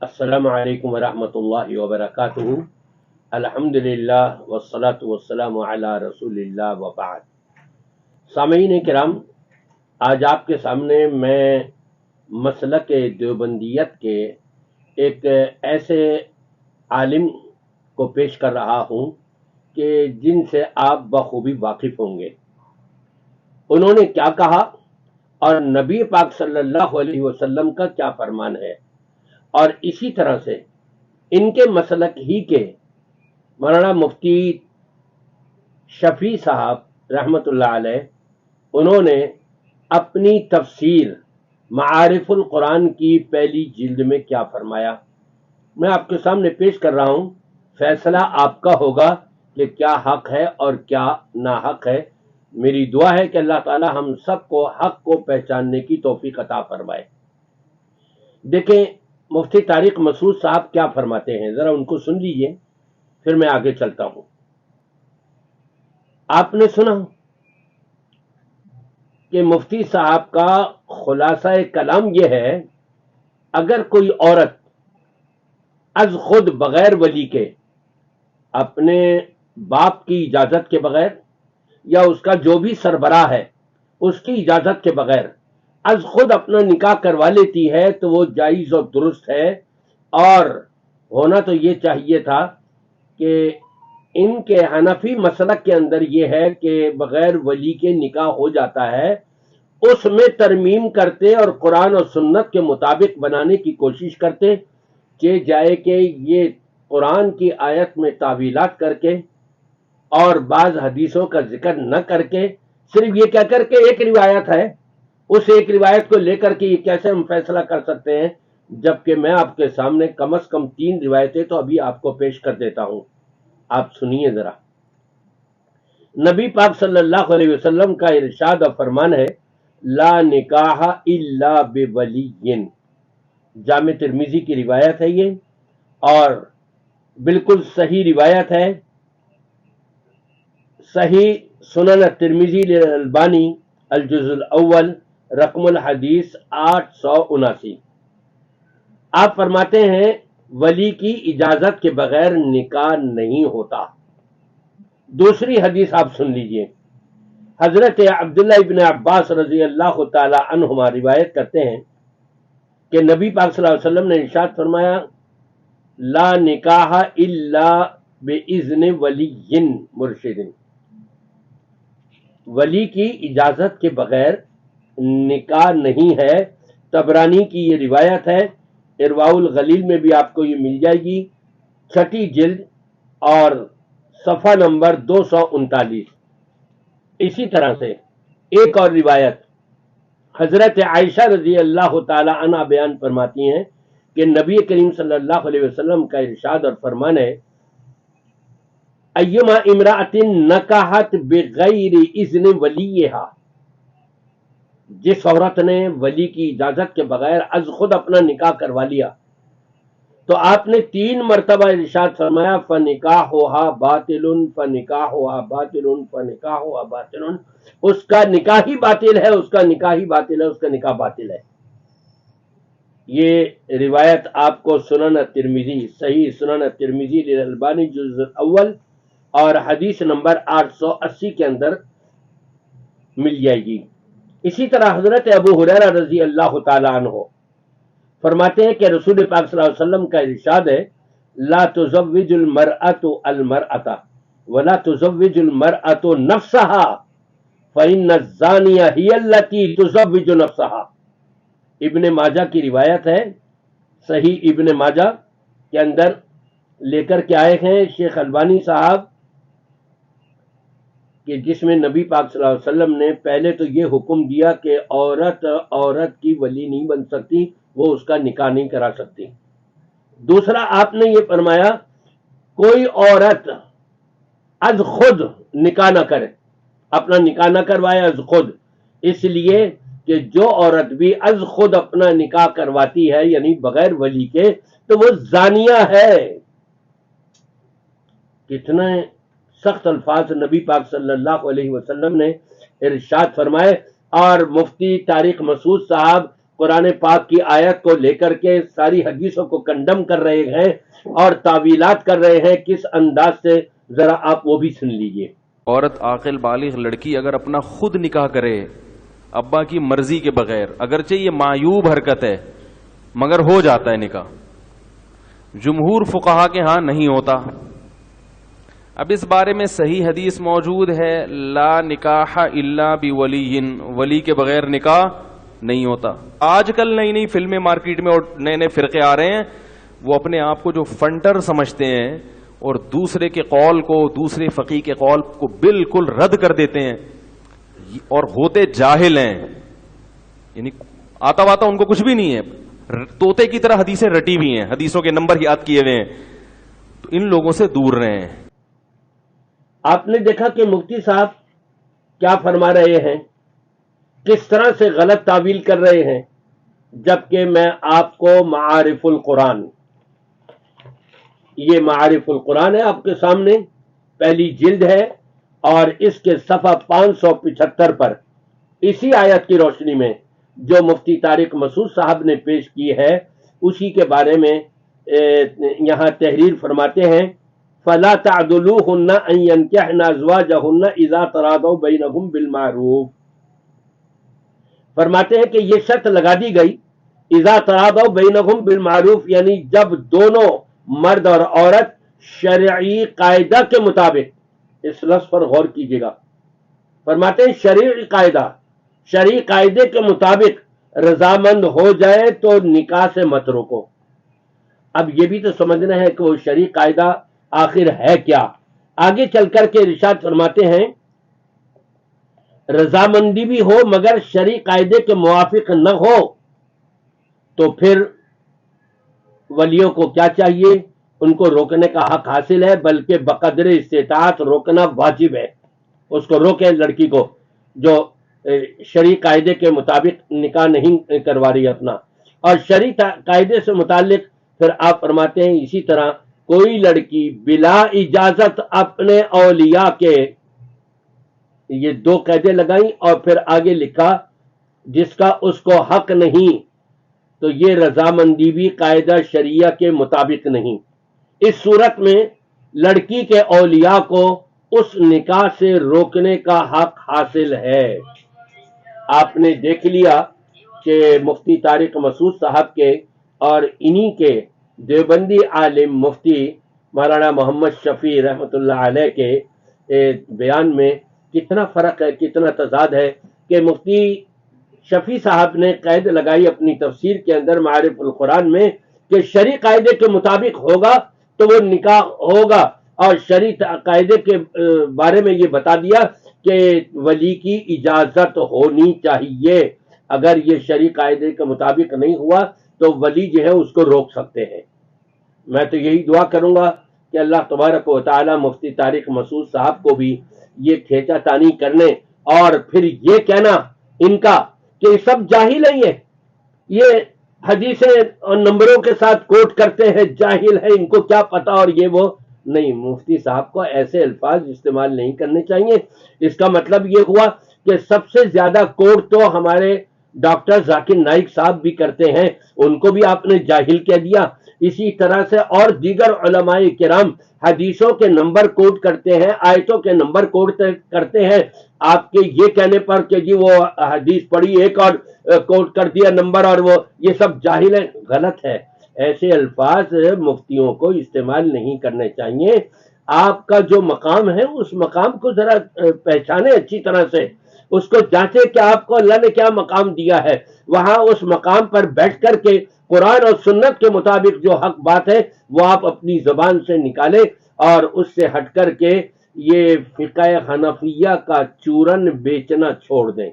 السلام علیکم ورحمۃ اللہ وبرکاتہ۔ الحمدللہ والصلاة والسلام علی رسول اللہ وبعد۔ سامعین کرام، آج آپ کے سامنے میں مسلک دیوبندیت کے ایک ایسے عالم کو پیش کر رہا ہوں کہ جن سے آپ بخوبی واقف ہوں گے۔ انہوں نے کیا کہا اور نبی پاک صلی اللہ علیہ وسلم کا کیا فرمان ہے، اور اسی طرح سے ان کے مسلک ہی کے مولانا مفتی شفیع صاحب رحمت اللہ علیہ، انہوں نے اپنی تفسیر معارف القرآن کی پہلی جلد میں کیا فرمایا، میں آپ کے سامنے پیش کر رہا ہوں۔ فیصلہ آپ کا ہوگا کہ کیا حق ہے اور کیا ناحق ہے۔ میری دعا ہے کہ اللہ تعالی ہم سب کو حق کو پہچاننے کی توفیق عطا فرمائے۔ دیکھیں مفتی طارق مسعود صاحب کیا فرماتے ہیں، ذرا ان کو سن لیجئے، پھر میں آگے چلتا ہوں۔ آپ نے سنا کہ مفتی صاحب کا خلاصہ کلام یہ ہے، اگر کوئی عورت از خود بغیر ولی کے، اپنے باپ کی اجازت کے بغیر یا اس کا جو بھی سربراہ ہے اس کی اجازت کے بغیر از خود اپنا نکاح کروا لیتی ہے تو وہ جائز اور درست ہے، اور ہونا تو یہ چاہیے تھا کہ ان کے حنفی مسلک کے اندر یہ ہے کہ بغیر ولی کے نکاح ہو جاتا ہے، اس میں ترمیم کرتے اور قرآن اور سنت کے مطابق بنانے کی کوشش کرتے کہ جائے کہ یہ قرآن کی آیت میں تعویلات کر کے اور بعض حدیثوں کا ذکر نہ کر کے، صرف یہ کہہ کر کے ایک روایت ہے، اس ایک روایت کو لے کر کے یہ کیسے ہم فیصلہ کر سکتے ہیں، جبکہ میں آپ کے سامنے کم از کم 3 روایتیں تو ابھی آپ کو پیش کر دیتا ہوں۔ آپ سنیے ذرا۔ نبی پاک صلی اللہ علیہ وسلم کا ارشاد اور فرمان ہے، لا نکاح الا بولی۔ جامع ترمذی کی روایت ہے یہ، اور بالکل صحیح روایت ہے۔ صحیح سنن ترمذی للالبانی الجزء الاول رقم الحدیث 879۔ آپ فرماتے ہیں ولی کی اجازت کے بغیر نکاح نہیں ہوتا۔ دوسری حدیث آپ سن لیجئے۔ حضرت عبداللہ ابن عباس رضی اللہ تعالی عنہما روایت کرتے ہیں کہ نبی پاک صلی اللہ علیہ وسلم نے ارشاد فرمایا، لا نکاح الا باذن ولی مرشد۔ ولی کی اجازت کے بغیر نکاح نہیں ہے۔ طبرانی کی یہ روایت ہے، ارواء الغلیل میں بھی آپ کو یہ مل جائے گی، 6 جلد اور صفحہ نمبر 239۔ اسی طرح سے ایک اور روایت حضرت عائشہ رضی اللہ تعالی عنہ بیان فرماتی ہیں کہ نبی کریم صلی اللہ علیہ وسلم کا ارشاد اور فرمان ہے، ایما امرأۃ نکحت بغیر اذن ولیہا، جس عورت نے ولی کی اجازت کے بغیر از خود اپنا نکاح کروا لیا، تو آپ نے 3 مرتبہ ارشاد فرمایا، فنکاحھا باطل فنکاحھا باطل فنکاحھا باطل، اس کا نکاح ہی باطل ہے، اس کا نکاح ہی باطل ہے، اس کا نکاح باطل ہے۔ یہ روایت آپ کو سنن ترمذی، صحیح سنن ترمذی للالبانی جزء اول اور حدیث نمبر 880 کے اندر مل جائے گی۔ اسی طرح حضرت ابو ہریرہ رضی اللہ تعالی عنہ فرماتے ہیں کہ رسول پاک صلی اللہ علیہ وسلم کا ارشاد ہے، لا تزوج المرأة المرأة ولا تزوج المرأة نفسها فإن الزانية هي التي تزوج نفسها۔ ابن ماجہ کی روایت ہے، صحیح ابن ماجہ کے اندر لے کر کے آئے ہیں شیخ البانی صاحب، کہ جس میں نبی پاک صلی اللہ علیہ وسلم نے پہلے تو یہ حکم دیا کہ عورت کی ولی نہیں بن سکتی، وہ اس کا نکاح نہیں کرا سکتی۔ دوسرا آپ نے یہ فرمایا، کوئی عورت از خود نکاح نہ کرے، اپنا نکاح نہ کروائے از خود، اس لیے کہ جو عورت بھی از خود اپنا نکاح کرواتی ہے یعنی بغیر ولی کے، تو وہ زانیہ ہے۔ کتنے سخت الفاظ نبی پاک صلی اللہ علیہ وسلم نے ارشاد فرمائے، اور مفتی طارق مسعود صاحب قرآن پاک کی آیت کو لے کر کے ساری حدیثوں کو کنڈم کر رہے ہیں اور تعویلات کر رہے ہیں کس انداز سے، ذرا آپ وہ بھی سن لیجئے۔ عورت عاقل بالغ لڑکی اگر اپنا خود نکاح کرے ابا کی مرضی کے بغیر، اگرچہ یہ معیوب حرکت ہے مگر ہو جاتا ہے نکاح، جمہور فقہا کے ہاں نہیں ہوتا۔ اب اس بارے میں صحیح حدیث موجود ہے، لا نکاح الا بولی، ولی کے بغیر نکاح نہیں ہوتا۔ آج کل نئی نئی فلمیں مارکیٹ میں اور نئے نئے فرقے آ رہے ہیں، وہ اپنے آپ کو جو فنٹر سمجھتے ہیں اور دوسرے کے قول کو، دوسرے فقیہ کے قول کو بالکل رد کر دیتے ہیں اور ہوتے جاہل ہیں، یعنی آتا واتا ان کو کچھ بھی نہیں ہے، طوطے کی طرح حدیثیں رٹی ہوئی ہیں، حدیثوں کے نمبر یاد کیے ہوئے ہیں، تو ان لوگوں سے دور رہیں۔ آپ نے دیکھا کہ مفتی صاحب کیا فرما رہے ہیں، کس طرح سے غلط تعویل کر رہے ہیں، جبکہ میں آپ کو معارف القرآن، یہ معارف القرآن ہے آپ کے سامنے، پہلی جلد ہے، اور اس کے صفحہ 575 پر اسی آیت کی روشنی میں جو مفتی طارق مسعود صاحب نے پیش کی ہے اسی کے بارے میں یہاں تحریر فرماتے ہیں، فَلَا تَعْدُلُوهُنَّ أَن يَنكِحْنَ أَزْوَاجَهُنَّ إِذَا تَرَاضَوْا بَيْنَهُمْ بِالْمَعْرُوفِ، فرماتے ہیں کہ یہ شرط لگا دی گئی، اذا تراضوا بینہم بالمعروف، یعنی جب دونوں مرد اور عورت شرعی قاعدہ کے مطابق، اس لفظ پر غور کیجئے گا، فرماتے ہیں شرعی قاعدہ، شرعی قاعدے کے مطابق رضامند ہو جائے تو نکاح سے مت روکو۔ اب یہ بھی تو سمجھنا ہے کہ وہ شرعی قاعدہ آخر ہے کیا۔ آگے چل کر کے ارشاد فرماتے ہیں رضامندی بھی ہو مگر شرعی قاعدے کے موافق نہ ہو تو پھر ولیوں کو کیا چاہیے، ان کو روکنے کا حق حاصل ہے، بلکہ بقدر استطاعت روکنا واجب ہے۔ اس کو روکے لڑکی کو جو شرعی قاعدے کے مطابق نکاح نہیں کروا رہی اپنا۔ اور شرعی قاعدے سے متعلق پھر آپ فرماتے ہیں اسی طرح کوئی لڑکی بلا اجازت اپنے اولیاء کے، یہ دو قیدیں لگائیں اور پھر آگے لکھا جس کا اس کو حق نہیں، تو یہ رضامندی بھی قاعدہ شریعہ کے مطابق نہیں۔ اس صورت میں لڑکی کے اولیاء کو اس نکاح سے روکنے کا حق حاصل ہے۔ آپ نے دیکھ لیا کہ مفتی طارق مسعود صاحب کے اور انہی کے دیوبندی عالم مفتی مولانا محمد شفیع رحمۃ اللہ علیہ کے بیان میں کتنا فرق ہے، کتنا تضاد ہے کہ مفتی شفیع صاحب نے قید لگائی اپنی تفسیر کے اندر معارف القرآن میں کہ شرعی قاعدے کے مطابق ہوگا تو وہ نکاح ہوگا، اور شرعی قاعدے کے بارے میں یہ بتا دیا کہ ولی کی اجازت ہونی چاہیے، اگر یہ شرعی قاعدے کے مطابق نہیں ہوا تو ولی جو ہے اس کو روک سکتے ہیں۔ میں تو یہی دعا کروں گا کہ اللہ تبارک و تعالی مفتی طارق مسعود صاحب کو بھی یہ کھینچا تانی کرنے اور پھر یہ کہنا ان کا کہ یہ سب جاہل ہیں، یہ حدیثیں اور نمبروں کے ساتھ کوٹ کرتے ہیں، جاہل ہے، ان کو کیا پتا، اور یہ وہ نہیں۔ مفتی صاحب کو ایسے الفاظ استعمال نہیں کرنے چاہیے۔ اس کا مطلب یہ ہوا کہ سب سے زیادہ کوٹ تو ہمارے ڈاکٹر ذاکر نائک صاحب بھی کرتے ہیں، ان کو بھی آپ نے جاہل کہہ دیا۔ اسی طرح سے اور دیگر علماء کرام حدیثوں کے نمبر کوٹ کرتے ہیں، آیتوں کے نمبر کوٹ کرتے ہیں، آپ کے یہ کہنے پر کہ جی وہ حدیث پڑھی ایک اور کوٹ کر دیا نمبر، اور وہ یہ سب جاہل ہیں، غلط ہے۔ ایسے الفاظ مفتیوں کو استعمال نہیں کرنے چاہیے۔ آپ کا جو مقام ہے اس مقام کو ذرا پہچانے اچھی طرح سے، اس کو جانچے کہ آپ کو اللہ نے کیا مقام دیا ہے، وہاں اس مقام پر بیٹھ کر کے قرآن اور سنت کے مطابق جو حق بات ہے وہ آپ اپنی زبان سے نکالیں، اور اس سے ہٹ کر کے یہ فقہ حنفیہ کا چورن بیچنا چھوڑ دیں۔